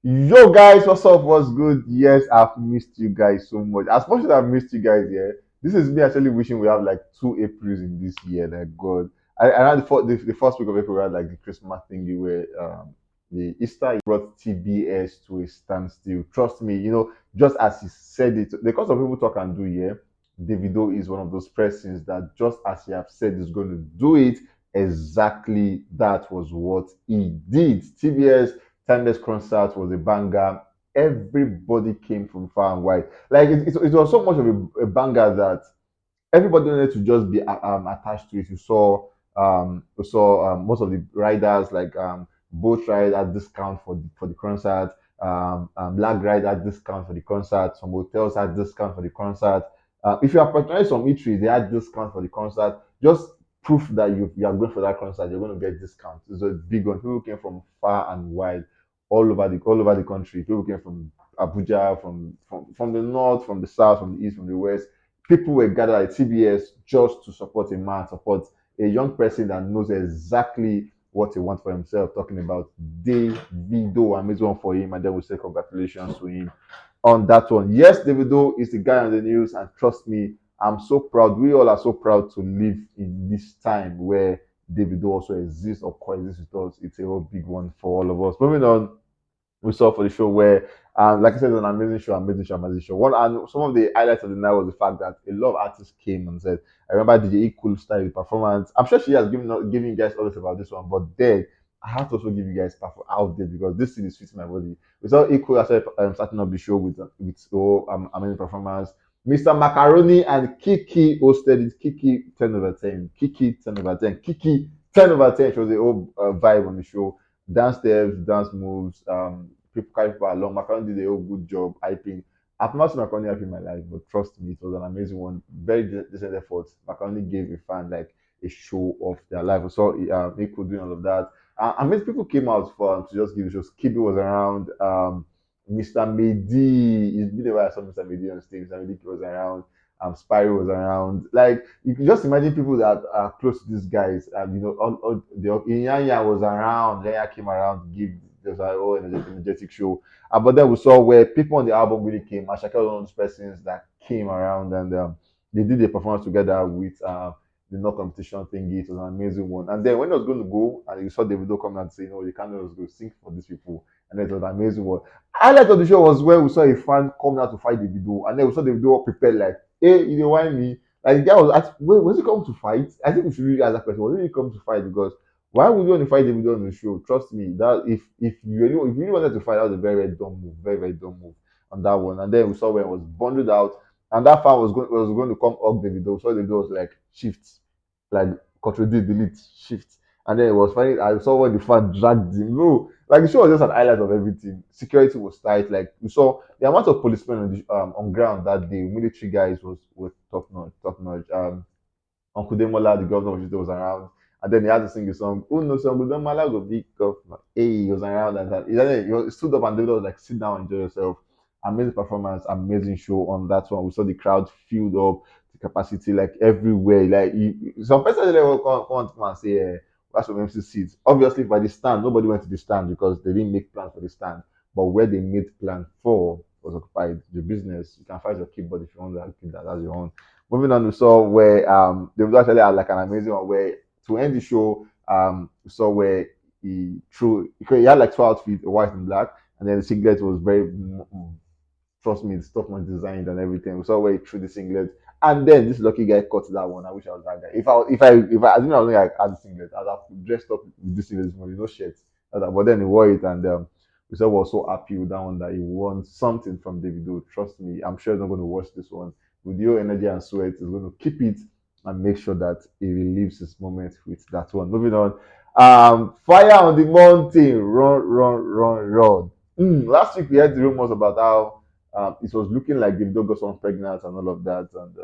Yo guys, what's up? What's good? Yes, I've missed you guys so much. As much as I've missed you guys, yeah. This is me actually wishing we have like 2 Aprils in this year. Like God, I had the first week of April we had like the Christmas thingy where the Easter brought TBS to a standstill. Trust me, just as he said it, because of people talk and do, yeah. Davido is one of those persons that just as he have said is going to do it, exactly that was what he did. TBS Timeless concert was a banger. Everybody came from far and wide. Like it was so much of a banger that everybody wanted to just be attached to it. You saw most of the riders like boat ride at discount for the concert. Black ride at discount for the concert. Some hotels had discount for the concert. If you are patronizing some eateries, they had discount for the concert. Just proof that you are going for that concert, you're going to get discount. It's a big one. People came from far and wide, all over the country. People came from Abuja, from the north, from the south, from the east, from the west. People were gathered at TBS just to support a man, support a young person that knows exactly what he wants for himself. Talking about Davido, amazing one for him, and then we say congratulations to him on that one. Yes, Davido is the guy on the news, and trust me, I'm so proud. We all are so proud to live in this time where Davido also exists or coexists with us. It's a real big one for all of us. Moving on, we saw for the show where, like I said, an amazing show, amazing show, amazing show. One and some of the highlights of the night was the fact that a lot of artists came and said, "I remember DJ Cool style performance." I'm sure she has given you guys all this about this one, but then I have to also give you guys out there because this thing is fitting my body. We saw Equal after starting up the show with amazing performance. Mr. Macaroni and Kiki hosted it. Kiki 10/10. Kiki 10/10. Kiki 10/10. She was the whole vibe on the show. Dance steps, dance moves, people carry people along. Macaroni did a whole good job hyping. I've not seen Macaroni hype in my life, but trust me, it was an amazing one. Very decent effort. Macaroni gave a fan like a show of their life. So Nico doing all of that. I mean, people came out for to just give the show. Skippy was around. Mr. Medi, it's been a while I saw Mr. Medi on stage. Mr. Medi was around. Spyro was around. Like you can just imagine people that are close to these guys. All the Inyanya was around. Lenya came around to give there's a whole energetic show. But then we saw where people on the album really came. Ashake was one of those persons that came around and they did a performance together with the no competition thingy. It was an amazing one. And then when it was going to go, and you saw Davido come and say, "No, you can't just go sing for these people." And it was an amazing one. Highlight of the show was where we saw a fan coming out to fight Davido, and then we saw Davido all prepared like, "Hey, you know why me?" Like the guy was asked, "Wait, was he come to fight?" I think we should really ask that question. Was he come to fight? Because why would you want to fight Davido on the show? Trust me, that if you really wanted to fight, that was a very very dumb move, very very dumb move on that one. And then we saw when it was bundled out, and that fan was going to come up Davido. So Davido was like shift, like Control D, delete, shift, and then it was funny. I saw when the fan dragged him. No, like the show was just an highlight of everything. Security was tight. Like we saw the amount of policemen on ground that day. Military guys was top notch, top notch. Uncle Demola, the governor of Vijay, was around. And then he had to sing a song. Oh no, so Uncle Demola go big up. Hey, he was around and that. He stood up and David was like, sit down, enjoy yourself. Amazing performance, amazing show on that one. We saw the crowd filled up, the capacity like everywhere. Like some person they will come and say, that's what MC seats. Obviously, by the stand, nobody went to the stand because they didn't make plans for the stand. But where they made plan for was occupied. Your business, you can fight your keyboard if you want to keep that as your own. Moving on, we saw where they would actually had like an amazing one where to end the show, we saw where he had like two outfits, white and black, and then the singlet was very trust me, it's top much designed and everything. We saw where he threw the singlet. And then this lucky guy caught that one. I wish I was that guy. If I didn't know I had the singlet, I'd have dressed up with this singlet this morning, no shirt. But then he wore it and we said we were so happy with that one that he won something from Davido. Trust me, I'm sure he's not going to watch this one. With your energy and sweat, he's going to keep it and make sure that he relieves his moment with that one. Moving on. Fire on the mountain, run, run, run, run. Last week we had the rumors about how it was looking like Davido got someone pregnant and all of that. And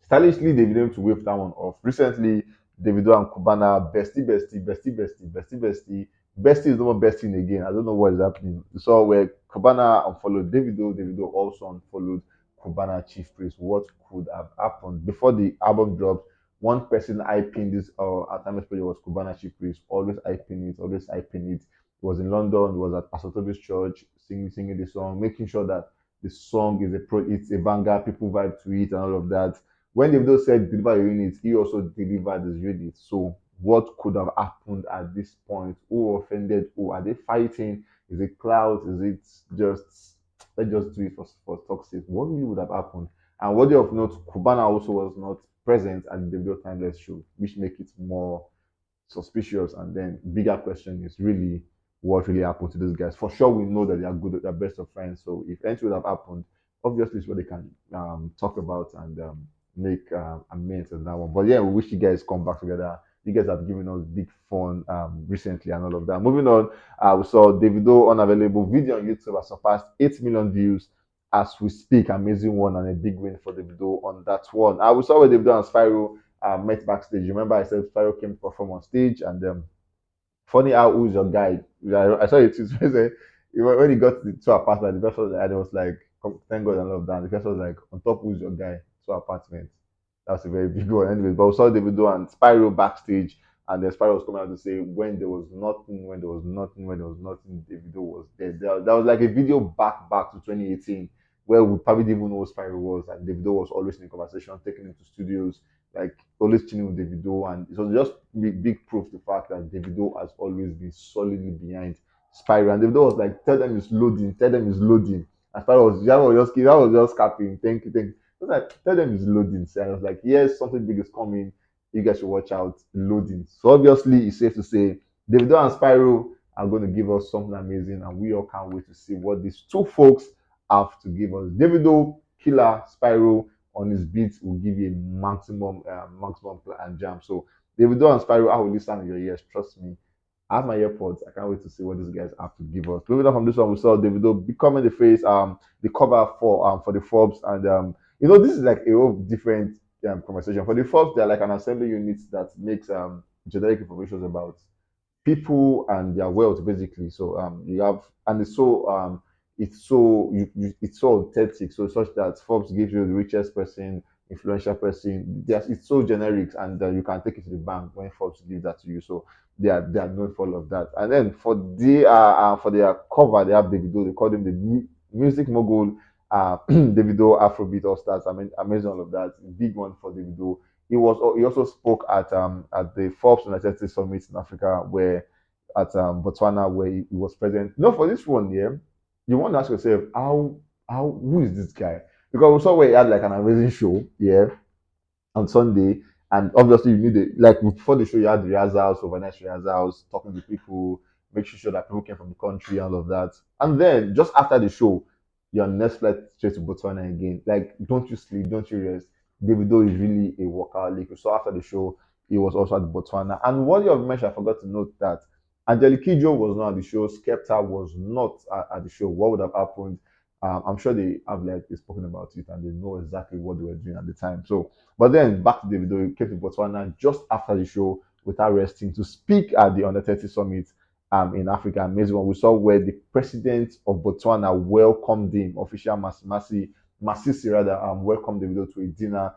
stylishly, they've been able to wave that one off. Recently, Davido and Cubana, bestie, bestie, bestie, bestie, bestie, bestie. Bestie is no more besting again. I don't know what is happening. So where Cubana unfollowed Davido, Davido also unfollowed Cubana Chief Priest. What could have happened before the album dropped? One person hyping this Timeless project was Cubana Chief Priest, always hyping it, always hyping it. He was in London. He was at Asotobi's church singing the song, making sure that the song is it's a banger, people vibe to it and all of that. When Davido said deliver your unit, he also delivered his unit. So what could have happened at this point? Who offended who? Are they fighting? Is it clout? Is it just let's just do it for toxic? What really would have happened? And what of note, Cubana also was not present at the Davido Timeless show, which make it more suspicious. And then bigger question is really what really happened to these guys. For sure, we know that they are good, they're best of friends. So if anything would have happened, obviously it's what they can talk about and make amends on that one. But yeah, we wish you guys come back together. You guys have given us big fun recently and all of that. Moving on, we saw Davido unavailable video on YouTube has surpassed 8 million views as we speak. Amazing one and a big win for Davido on that one. We saw where Davido and Spyro met backstage. Remember, I said Spyro came to perform on stage, and funny how who's your guy? I saw it too. When he got to the two apartment, the person was, and it was like, thank God I love that. The person was like, on top, who's your guy? Two apartments. That's a very big one. Anyways, but we saw Davido and Spyro backstage, and then Spyro was coming out to say, when there was nothing, when there was nothing, when there was nothing, Davido was there. That was like a video back to 2018 where we probably didn't even know who Spyro was, and Davido was always in conversation, taking him to studios, like always chilling with Davido, and it was just big proof the fact that Davido has always been solidly behind Spyro. And Davido was like, "Tell them it's loading, tell them it's loading." And Spyro was just capping, thank you, thank you. I was like, "Tell them it's loading." So I was like, "Yes, something big is coming. You guys should watch out, loading." So obviously, it's safe to say Davido and Spyro are going to give us something amazing, and we all can't wait to see what these two folks have to give us. Davido, killer, Spyro on his beats will give you a maximum and jam. So Davido and Spyro, I will listen in your ears. Trust me. I have my AirPods. I can't wait to see what these guys have to give us. Moving on from this one, we saw Davido becoming the face, the cover for the Forbes, and this is like a whole different conversation. For the Forbes, they're like an assembly unit that makes generic information about people and their wealth basically. So you have and it's so authentic, so such that Forbes gives you the richest person, influential person. It's so generic, and you can take it to the bank when Forbes gives that to you. So they are known for all of that. And then for their cover, they have Davido. They call him the music mogul. Davido Afrobeat All Stars. I mean, amazing all of that. Big one for Davido. He also spoke at the Forbes United States Summit in Africa, where at Botswana, where he was present. No, for this one, yeah, you want to ask yourself how who is this guy? Because we saw where he had like an amazing show, yeah, on Sunday. And obviously, you need it. Like before the show, you had rehearsals, overnight rehearsals, talking to people, making sure that people came from the country, all of that. And then just after the show, you're on next flight straight to Botswana again. Like, don't you sleep, don't you rest. Davido is really a workaholic. So after the show, he was also at Botswana. And what you have mentioned, I forgot to note that Angelique Kidjo was not at the show. Skepta was not at the show. What would have happened? I'm sure they have like spoken about it and they know exactly what they were doing at the time. So but then back to Davido, he came to Botswana just after the show without resting to speak at the Under 30 Summit in Africa. Amazing one. We saw where the president of Botswana welcomed him, official Masisi rather, welcomed Davido to a dinner.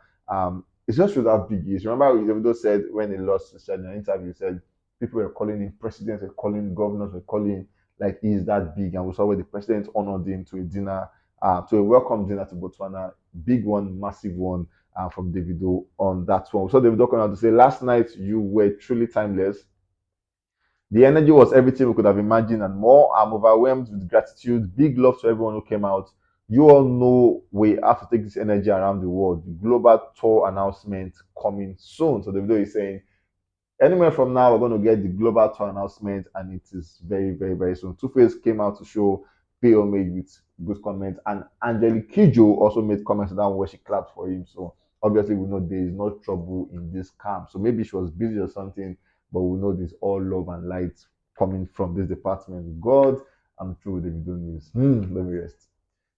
It just shows how big he is. Remember, Davido said when he lost his in an interview, he said people were calling him, presidents were calling, governors were calling, like he's that big. And we saw where the president honored him to a dinner, to a welcome dinner to Botswana. Big one, massive one from Davido on that one. So Davido coming out to say, last night you were truly timeless. The energy was everything we could have imagined and more. I'm overwhelmed with gratitude. Big love to everyone who came out. You all know we have to take this energy around the world. The global tour announcement coming soon. So Davido is saying, anywhere from now, we're going to get the global tour announcement, and it is very, very, very soon. Two Face came out to show pay homage with good comments, and Angelique Kidjo also made comments on that one where she clapped for him. So obviously, we know there is no trouble in this camp. So maybe she was busy or something, but we know there's all love and light coming from this department. God, I'm through with the video news. Let me rest.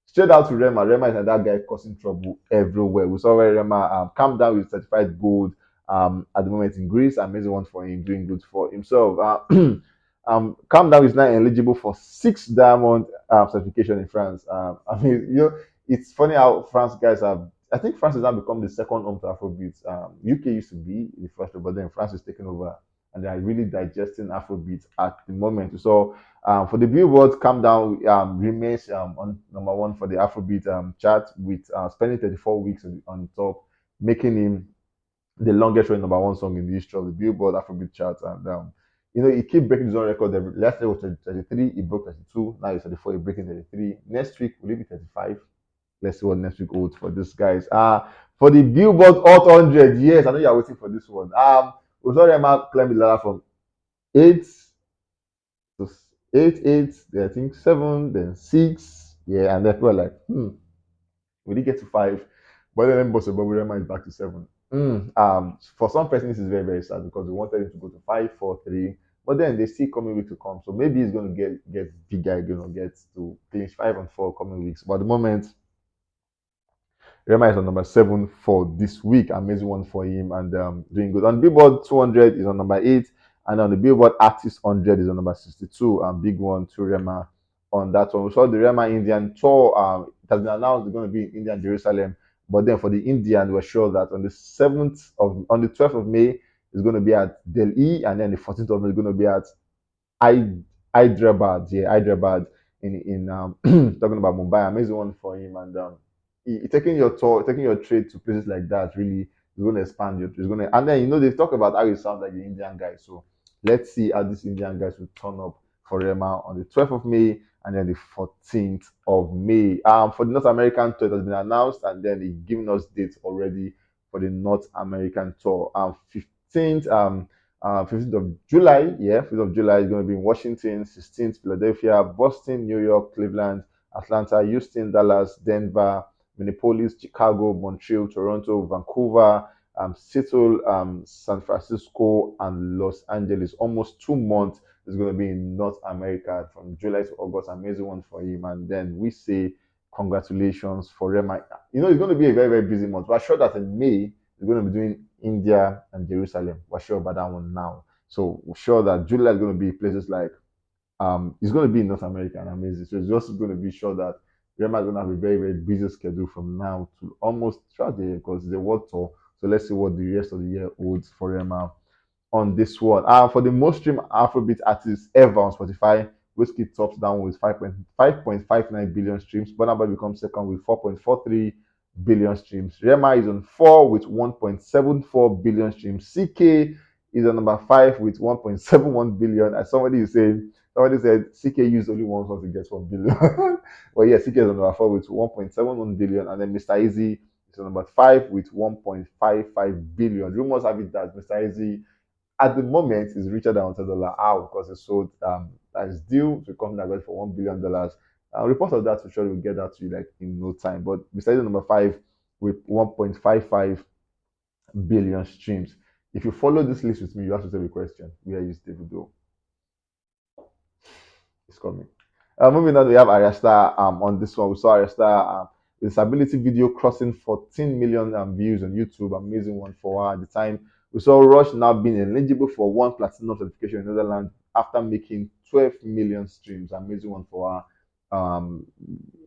Straight out to Rema. Rema is that guy causing trouble everywhere. We saw where Rema calm down with certified gold at the moment in Greece. Amazing one for him, doing good for himself. Calm down is now eligible for 6 diamond certification in France. I mean, it's funny how France guys have. I think France has now become the second home to Afrobeat. UK used to be the first, but then France is taking over. and they are really digesting Afrobeat at the moment. So for the Billboard, Calm Down remains on number one for the Afrobeat chart with spending 34 weeks on top, making him the longest running number one song in the history of the Billboard Afrobeat chart. And he keep breaking his own record. Last year was 33, he broke 32. Now he's 34, he's breaking 33. Next week will it be 35? Let's see what next week holds for this guys. For the Billboard Hot 100, yes, I know you're waiting for this one. Rema climbed the ladder from eight to eight, then I think seven, then six, yeah, and then people are like, we did get to five, but then Boss Rema is back to seven. For some person, this is very, very sad because they wanted him to go to five, four, three, but then they see coming week to come. So maybe he's going to get bigger, going to get to clinch five and four coming weeks. But at the moment, Rema is on number seven for this week. Amazing one for him and doing good. On Billboard 200 is on number eight, and on the Billboard Artist 100 is on number 62. And big one to Rema on that one. We saw the Rema Indian tour. It has been announced they're going to be in India and Jerusalem. But then for the Indian, we're sure that on the 12th of May, it's going to be at Delhi, and then the 14th of May is going to be at I Hyderabad, yeah, Hyderabad in talking about Mumbai. Amazing one for him, and taking your tour, taking your trade to places like that really is going to expand your. It's going to, and then they talk about how you sound like the Indian guy. So let's see how these Indian guys will turn up for Rema on the 12th of May and then the 14th of May. For the North American tour, it has been announced, and then they've given us dates already for the North American tour. 15th 15th of July, yeah, 5th of July is going to be in Washington, 16th, Philadelphia, Boston, New York, Cleveland, Atlanta, Houston, Dallas, Denver, Minneapolis, Chicago, Montreal, Toronto, Vancouver, Seattle, San Francisco, and Los Angeles. Almost 2 months is going to be in North America from July to August. Amazing one for him. And then we say congratulations for Rema. It's going to be a very, very busy month. We're sure that in May, we're going to be doing India and Jerusalem. We're sure about that one now. So we're sure that July is going to be places like it's going to be in North America and amazing. So it's just going to be sure that Rema is going to have a very, very busy schedule from now to almost throughout the year because it's a world tour. So let's see what the rest of the year holds for Rema on this one. For the most streamed Afrobeat artist ever on Spotify, Whiskey tops down with 5.59 billion streams. Burna Boy becomes second with 4.43 billion streams. Rema is on four with 1.74 billion streams. CK is on number five with 1.71 billion. As somebody said CK used only one song to get 1 billion. Well, yeah, CK is on number four with 1.71 billion, and then Mr. Easy is on number five with 1.55 billion. Rumors have it that Mr. Easy at the moment is richer than $100. How? Because it sold that is due to a company that got it for $1 billion. Reports of that to sure will get that to you like in no time. But besides number five with 1.55 billion streams. If you follow this list with me, you have to tell the question: where is Davido? It's coming. Moving on, we have Ayra Starr on this one. We saw Ayra Starr with his ability video crossing 14 million views on YouTube. Amazing one for her at the time. We saw Rush now being eligible for one platinum certification in Netherlands after making 12 million streams. Amazing one for her.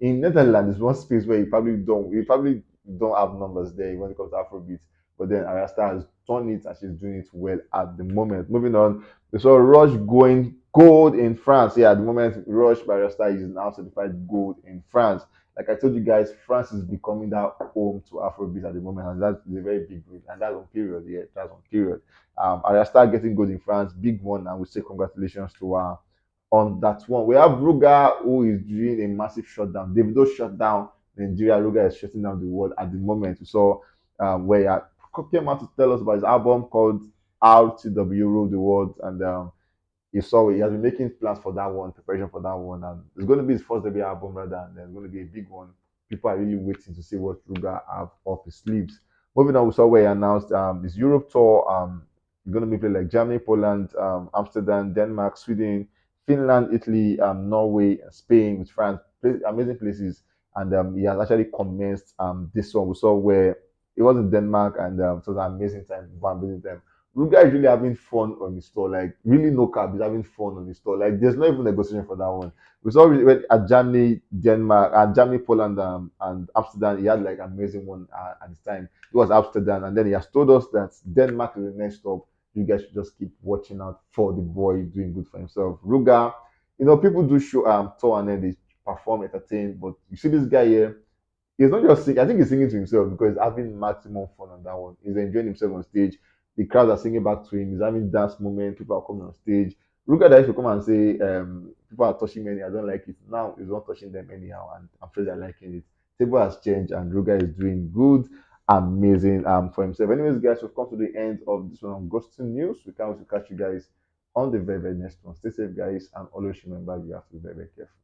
In Netherlands, is one space where you probably don't have numbers there when it comes to Afrobeat. But then Ayra Starr has done it and she's doing it well at the moment. Moving on, we saw Rush going gold in France. Yeah, at the moment, Rush by Ayra Starr is now certified gold in France. Like I told you guys, France is becoming that home to Afrobeat at the moment, and that's a very big win. And that's on period. Yeah, that's on period. Ayra Starr getting gold in France, big one, and we say congratulations to her on that one. We have Ruga who is doing a massive shutdown. Davido shut down Nigeria. Ruga is shutting down the world at the moment. So where he came out to tell us about his album called RTW Rule the World, and you saw it. He has been making plans for that one, preparation for that one, and it's going to be his first debut album rather, and it's going to be a big one. People are really waiting to see what Ruga have up his sleeves. Moving on, we saw where he announced his Europe tour. He's going to be playing like Germany, Poland, Amsterdam, Denmark, Sweden, Finland, Italy, Norway, Spain, with France. Amazing places, and he has actually commenced this one. We saw where it was in Denmark, and it was an amazing time, amazing time. Ruga is really having fun on his tour, like really no cap. He's having fun on his tour. Like there's not even negotiation for that one. We saw at Germany, Denmark, Germany, Poland, and Amsterdam. He had like amazing one at this time. It was Amsterdam, and then he has told us that Denmark is the next stop. you guys should just keep watching out for the boy doing good for himself. Ruga, people do show tour and then they perform, entertain, but you see this guy here, he's not just singing. I think he's singing to himself because he's having maximum fun on that one. He's enjoying himself on stage. The crowd are singing back to him. He's having dance moment. People are coming on stage. Look at that. If you come and say people are touching me, I don't like it. Now he's not touching them anyhow, and I'm sure they're liking it. Table has changed, and Ruga is doing good, amazing for himself. Anyways, guys, we've come to the end of this one on Ghosting News. We can't wait to catch you guys on the very, very next one. Stay safe, guys, and always remember you have to be very, very careful.